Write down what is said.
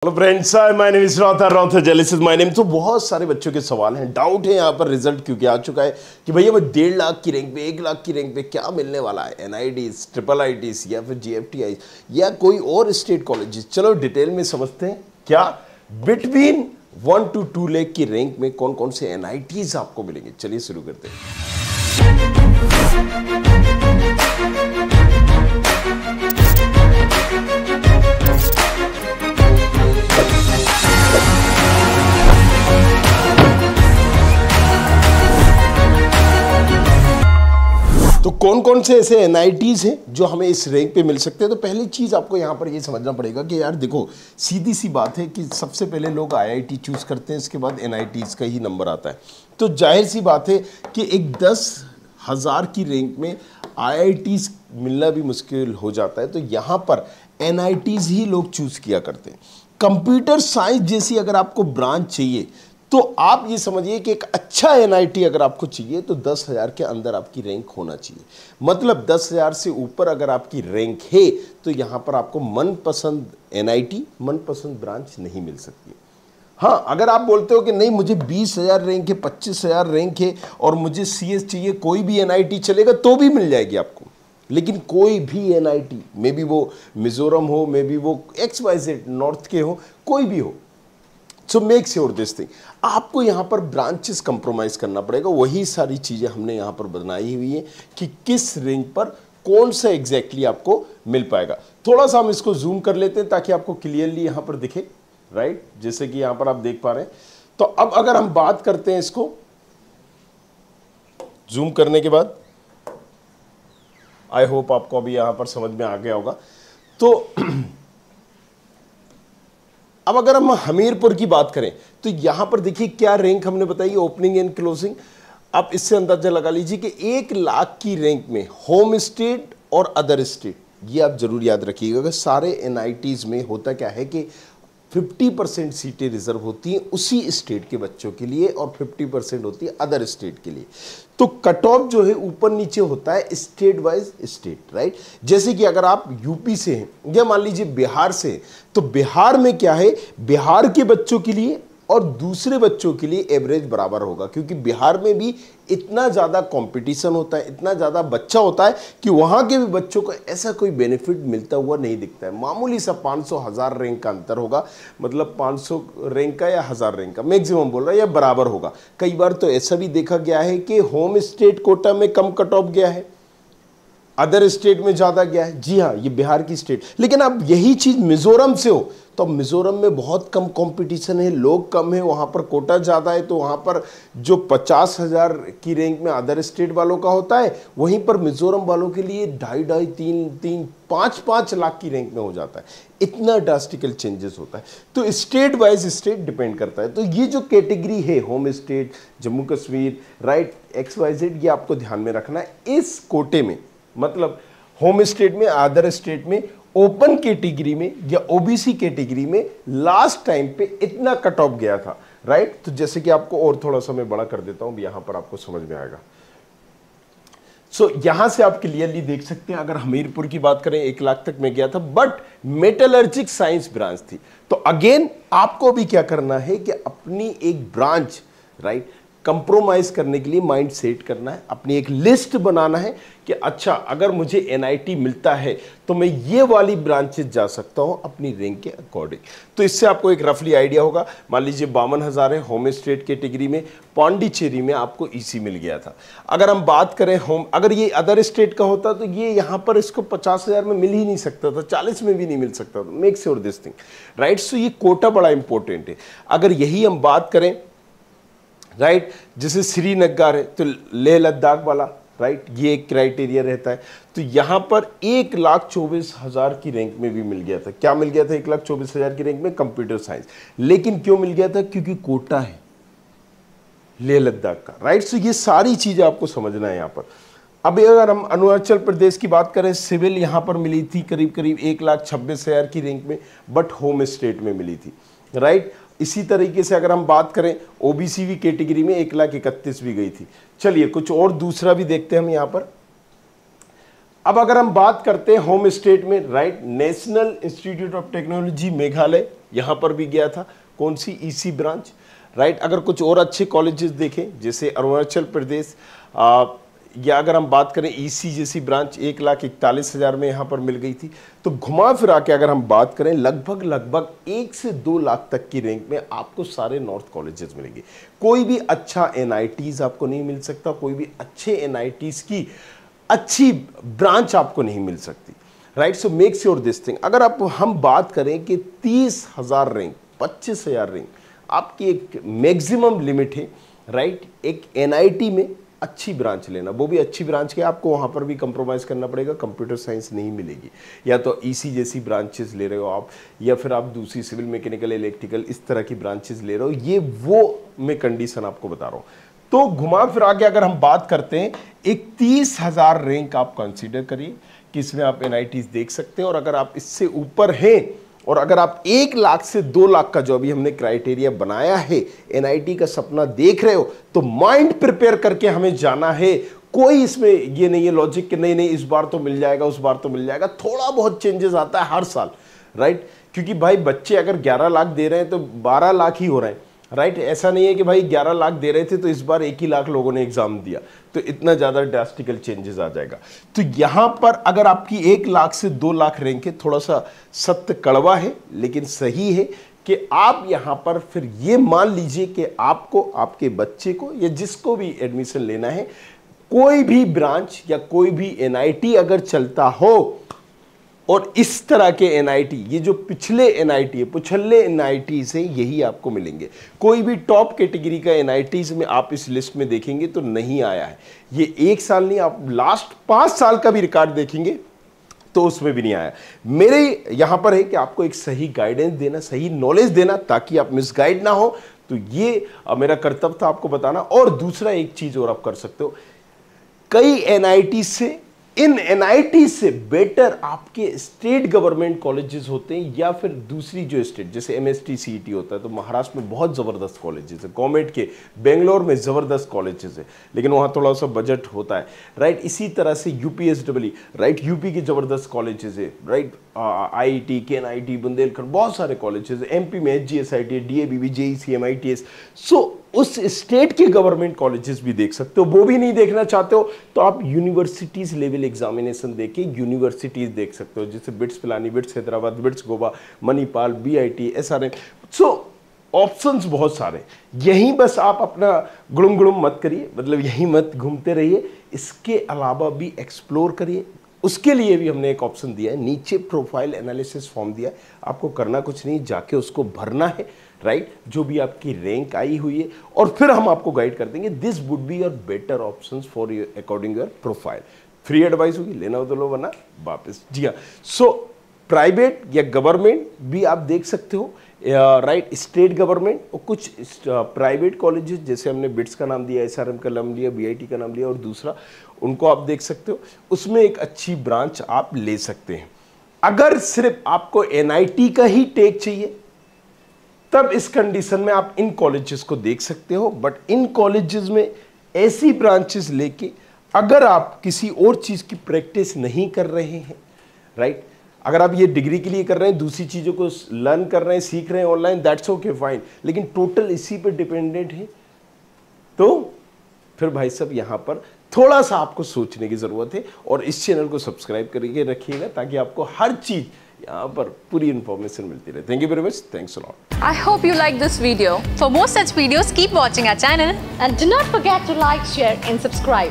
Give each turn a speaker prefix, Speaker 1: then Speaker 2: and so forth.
Speaker 1: Hello friends, my name is Rother Jellis is my name. तो बहुत सारे बच्चों के सवाल हैं, डाउट है यहाँ पर रिजल्ट क्योंकि आ चुका है कि भैया वो 1.5 लाख की रैंक पे 1 लाख की रैंक पे क्या मिलने वाला है, NITs, IIITs या फिर GFTI या कोई और स्टेट कॉलेजेस। चलो डिटेल में समझते हैं क्या बिटवीन 1 to 2 लाख की रैंक में कौन कौन से NITs आपको मिलेंगे। चलिए शुरू करते हैं। तो कौन कौन से ऐसे NITs हैं जो हमें इस रैंक पे मिल सकते हैं। तो पहली चीज़ आपको यहाँ पर ये समझना पड़ेगा कि यार देखो, सीधी सी बात है कि सबसे पहले लोग IIT चूज़ करते हैं, इसके बाद NITs का ही नंबर आता है। तो जाहिर सी बात है कि एक 10,000 की रैंक में IITs मिलना भी मुश्किल हो जाता है। तो यहाँ पर NITs ही लोग चूज़ किया करते हैं। कंप्यूटर साइंस जैसी अगर आपको ब्रांच चाहिए तो आप ये समझिए कि एक अच्छा NIT अगर आपको चाहिए तो 10,000 के अंदर आपकी रैंक होना चाहिए। मतलब 10,000 से ऊपर अगर आपकी रैंक है तो यहाँ पर आपको मनपसंद NIT, मनपसंद ब्रांच नहीं मिल सकती। हाँ, अगर आप बोलते हो कि नहीं मुझे 20,000 रैंक है, 25,000 रैंक है और मुझे CS चाहिए, कोई भी NIT चलेगा, तो भी मिल जाएगी आपको। लेकिन कोई भी NIT, मे बी वो मिजोरम हो, मे बी वो XYZ नॉर्थ के हो, कोई भी हो, so make sure this thing, आपको यहाँ पर ब्रांचेस कंप्रोमाइज़ करना पड़ेगा। वही सारी चीज़ें हमने यहाँ पर बनाई हुई है कि किस रैंक पर कौन सा एग्जैक्टली आपको मिल पाएगा। थोड़ा सा हम इसको जूम कर लेते हैं ताकि आपको क्लियरली यहाँ पर दिखे, राइट, जैसे कि यहाँ पर आप देख पा रहे हैं। तो अब अगर हम बात करते हैं इसको जूम करने के बाद, आई होप आपको अभी यहाँ पर समझ में आ गया होगा। तो अब अगर हम हमीरपुर की बात करें तो यहां पर देखिए क्या रैंक हमने बताई, ओपनिंग एंड क्लोजिंग। आप इससे अंदाजा लगा लीजिए कि 1 लाख की रैंक में होम स्टेट और अदर स्टेट, ये आप जरूर याद रखिएगा कि सारे NITs में होता क्या है कि 50% सीटें रिजर्व होती हैं उसी स्टेट के बच्चों के लिए और 50% होती है अदर स्टेट के लिए। तो कट ऑफ जो है ऊपर नीचे होता है स्टेट वाइज स्टेट, राइट। जैसे कि अगर आप यूपी से हैं या मान लीजिए बिहार से हैं, तो बिहार में क्या है, बिहार के बच्चों के लिए और दूसरे बच्चों के लिए एवरेज बराबर होगा, क्योंकि बिहार में भी इतना ज़्यादा कंपटीशन होता है, इतना ज़्यादा बच्चा होता है कि वहाँ के भी बच्चों को ऐसा कोई बेनिफिट मिलता हुआ नहीं दिखता है। मामूली सा 500-1000 रैंक का अंतर होगा, मतलब 500 रैंक का या 1000 रैंक का मैक्सिमम बोल रहा है, या बराबर होगा। कई बार तो ऐसा भी देखा गया है कि होम स्टेट कोटा में कम कट ऑफ गया है, अदर स्टेट में ज़्यादा गया है। जी हाँ, ये बिहार की स्टेट। लेकिन अब यही चीज़ मिजोरम से हो तो मिजोरम में बहुत कम कंपटीशन है, लोग कम है, वहाँ पर कोटा ज़्यादा है, तो वहाँ पर जो 50,000 की रैंक में अदर स्टेट वालों का होता है, वहीं पर मिजोरम वालों के लिए 2.5, 3, 5 लाख की रैंक में हो जाता है। इतना ड्रास्टिकल चेंजेस होता है। तो स्टेट वाइज स्टेट डिपेंड करता है। तो ये जो कैटेगरी है, home state, Jammu Kashmir, right, XYZ, ये आपको ध्यान में रखना है। इस कोटे में मतलब होम स्टेट में, अदर स्टेट में, ओपन कैटेगरी में या OBC कैटेगरी में लास्ट टाइम पे इतना कट ऑफ गया था, राइट। तो जैसे कि आपको और थोड़ा सा मैं बड़ा कर देता हूं, यहां पर आपको समझ में आएगा। सो यहां से आप क्लियरली देख सकते हैं, अगर हमीरपुर की बात करें 1 लाख तक में गया था, बट मेटलर्जिक साइंस ब्रांच थी। तो अगेन आपको भी क्या करना है कि अपनी एक ब्रांच, राइट, कंप्रोमाइज करने के लिए माइंड सेट करना है, अपनी एक लिस्ट बनाना है कि अच्छा अगर मुझे NIT मिलता है तो मैं ये वाली ब्रांचेस जा सकता हूं अपनी रैंक के अकॉर्डिंग। तो इससे आपको एक रफली आइडिया होगा। मान लीजिए 52,000 है होम स्टेट कैटेगरी में, पौंडीचेरी में आपको EC मिल गया था। अगर हम बात करें अगर ये अदर स्टेट का होता तो ये यहाँ पर इसको 50,000 में मिल ही नहीं सकता था, 40 में भी नहीं मिल सकता था। Make sure this thing, right. So ये कोटा बड़ा इंपॉर्टेंट है। अगर यही हम बात करें, राइट, जैसे श्रीनगर है तो लेह लद्दाख वाला, राइट, ये एक क्राइटेरिया रहता है। तो यहाँ पर 1,24,000 की रैंक में भी मिल गया था। क्या मिल गया था 1,24,000 की रैंक में? Computer science. लेकिन क्यों मिल गया था? क्योंकि कोटा है लेह लद्दाख का, राइट। सो ये सारी चीजें आपको समझना है यहाँ पर। अब अगर हम अरुणाचल प्रदेश की बात करें, सिविल यहाँ पर मिली थी करीब करीब 1,26,000 की रैंक में, बट होम स्टेट में मिली थी, राइट। इसी तरीके से अगर हम बात करें OBC भी कैटेगरी में 1,31,000 भी गई थी। चलिए कुछ और दूसरा भी देखते हैं हम यहाँ पर। अब अगर हम बात करते हैं होम स्टेट में, right, national institute of technology Meghalaya, यहां पर भी गया था। कौन सी? EC branch, right. अगर कुछ और अच्छे कॉलेजेस देखें जैसे अरुणाचल प्रदेश, या अगर हम बात करें ईसी जैसी ब्रांच 1,41,000 में यहाँ पर मिल गई थी। तो घुमा फिरा के अगर हम बात करें लगभग 1 से 2 लाख तक की रैंक में आपको सारे नॉर्थ कॉलेजेस मिलेंगे। कोई भी अच्छा एनआईटीज आपको नहीं मिल सकता, कोई भी अच्छे एनआईटीज की अच्छी ब्रांच आपको नहीं मिल सकती, right. So make sure this thing. अगर आप हम बात करें कि 30,000 रैंक, 25,000 रैंक आपकी एक मैक्सिमम लिमिट है, राइट। एक एनआईटी में अच्छी ब्रांच लेना, वो भी अच्छी ब्रांच के आपको वहाँ पर भी कंप्रोमाइज़ करना पड़ेगा, कंप्यूटर साइंस नहीं मिलेगी। या तो ईसी जैसी ब्रांचेस ले रहे हो आप, या फिर आप दूसरी सिविल मैकेनिकल इलेक्ट्रिकल इस तरह की ब्रांचेस ले रहे हो, ये वो मैं कंडीशन आपको बता रहा हूँ। तो घुमा फिरा के अगर हम बात करते हैं, एक 30,000 रैंक आप कंसीडर करिए कि इसमें आप एनआईटीज देख सकते हैं। और अगर आप इससे ऊपर हैं और अगर आप 1 लाख से 2 लाख का जो अभी हमने क्राइटेरिया बनाया है, एनआईटी का सपना देख रहे हो, तो माइंड प्रिपेयर करके हमें जाना है। कोई इसमें ये नहीं है लॉजिक कि नहीं इस बार तो मिल जाएगा, उस बार तो मिल जाएगा। थोड़ा बहुत चेंजेस आता है हर साल, राइट। क्योंकि भाई बच्चे अगर 11 लाख दे रहे हैं तो 12 लाख ही हो रहे हैं, राइट। ऐसा नहीं है कि भाई 11 लाख दे रहे थे तो इस बार 1 ही लाख लोगों ने एग्जाम दिया, तो इतना ज़्यादा ड्रास्टिकल चेंजेस आ जाएगा। तो यहाँ पर अगर आपकी 1 लाख से 2 लाख रैंक है, थोड़ा सा सत्य कड़वा है लेकिन सही है कि आप यहाँ पर फिर ये मान लीजिए कि आपको, आपके बच्चे को या जिसको भी एडमिशन लेना है, कोई भी ब्रांच या कोई भी एनआईटी अगर चलता हो, और इस तरह के एनआईटी, ये जो पिछले एनआईटी है, पिछले एनआईटी से यही आपको मिलेंगे। कोई भी टॉप कैटेगरी का एनआईटीज में आप इस लिस्ट में देखेंगे तो नहीं आया है। ये 1 साल नहीं, आप लास्ट 5 साल का भी रिकॉर्ड देखेंगे तो उसमें भी नहीं आया। मेरे यहां पर है कि आपको एक सही गाइडेंस देना, सही नॉलेज देना, ताकि आप मिसगाइड ना हो। तो ये मेरा कर्तव्य था आपको बताना। और दूसरा एक चीज और आप कर सकते हो, कई एनआईटी से, इन एनआईटी से बेटर आपके स्टेट गवर्नमेंट कॉलेजेस होते हैं, या फिर दूसरी जो स्टेट, जैसे एमएसटी सीईटी होता है तो महाराष्ट्र में बहुत ज़बरदस्त कॉलेजेस है, गवर्नमेंट के, बेंगलोर में ज़बरदस्त कॉलेजेस है, लेकिन वहाँ थोड़ा सा बजट होता है, राइट। इसी तरह से यूपीएसडब्ल्यू, राइट, यूपी के ज़बरदस्त कॉलेजेस है, राइट। आईआईटी, केएनआईटी, बुंदेलखंड, बहुत सारे कॉलेजेस है। एमपी में एचजीएसआईटी, डीएवीवी, जेईसी, एमआईटीएस। सो उस स्टेट के गवर्नमेंट कॉलेजेस भी देख सकते हो। वो भी नहीं देखना चाहते हो तो आप यूनिवर्सिटीज लेवल एग्जामिनेशन देके यूनिवर्सिटीज देख सकते हो, जैसे bits Pilani, bits Hyderabad, bits Goa, Manipal, BIT, SRM. So options बहुत सारे। यहीं बस आप अपना गुड़ुम गुड़ुम मत करिए, मतलब यहीं मत घूमते रहिए, इसके अलावा भी एक्सप्लोर करिए। उसके लिए भी हमने एक ऑप्शन दिया है, नीचे प्रोफाइल एनालिसिस फॉर्म दिया है। आपको करना कुछ नहीं, जाके उसको भरना है, राइट, जो भी आपकी रैंक आई हुई है, और फिर हम आपको गाइड कर देंगे। This would be your better options for your according your profile. Free advice होगी, लेना हो तो लो, वरना वापस। जी हाँ। सो प्राइवेट या गवर्नमेंट भी आप देख सकते हो, राइट, स्टेट गवर्नमेंट और कुछ प्राइवेट कॉलेजेस, जैसे हमने बिट्स का नाम दिया, एसआरएम का नाम लिया, बीआईटी का नाम लिया, और दूसरा उनको आप देख सकते हो। उसमें एक अच्छी ब्रांच आप ले सकते हैं। अगर सिर्फ आपको एनआईटी का ही टेक चाहिए, तब इस कंडीशन में आप इन कॉलेजेस को देख सकते हो। बट इन कॉलेजेस में ऐसी ब्रांचेस लेके अगर आप किसी और चीज़ की प्रैक्टिस नहीं कर रहे हैं, राइट, अगर आप ये डिग्री के लिए कर रहे हैं, दूसरी चीज़ों को लर्न कर रहे हैं, सीख रहे हैं ऑनलाइन, दैट्स ओके फाइन, लेकिन टोटल इसी पे डिपेंडेंट है, तो फिर भाई साहब यहाँ पर थोड़ा सा आपको सोचने की ज़रूरत है। और इस चैनल को सब्सक्राइब करके रखिएगा ताकि आपको हर चीज़ यहाँ पर पूरी इन्फॉर्मेशन मिलती रहे। Thank you very much, thanks a lot.
Speaker 2: I hope you like this video. For more such videos, keep watching our channel.
Speaker 3: And do not forget to like, share and subscribe.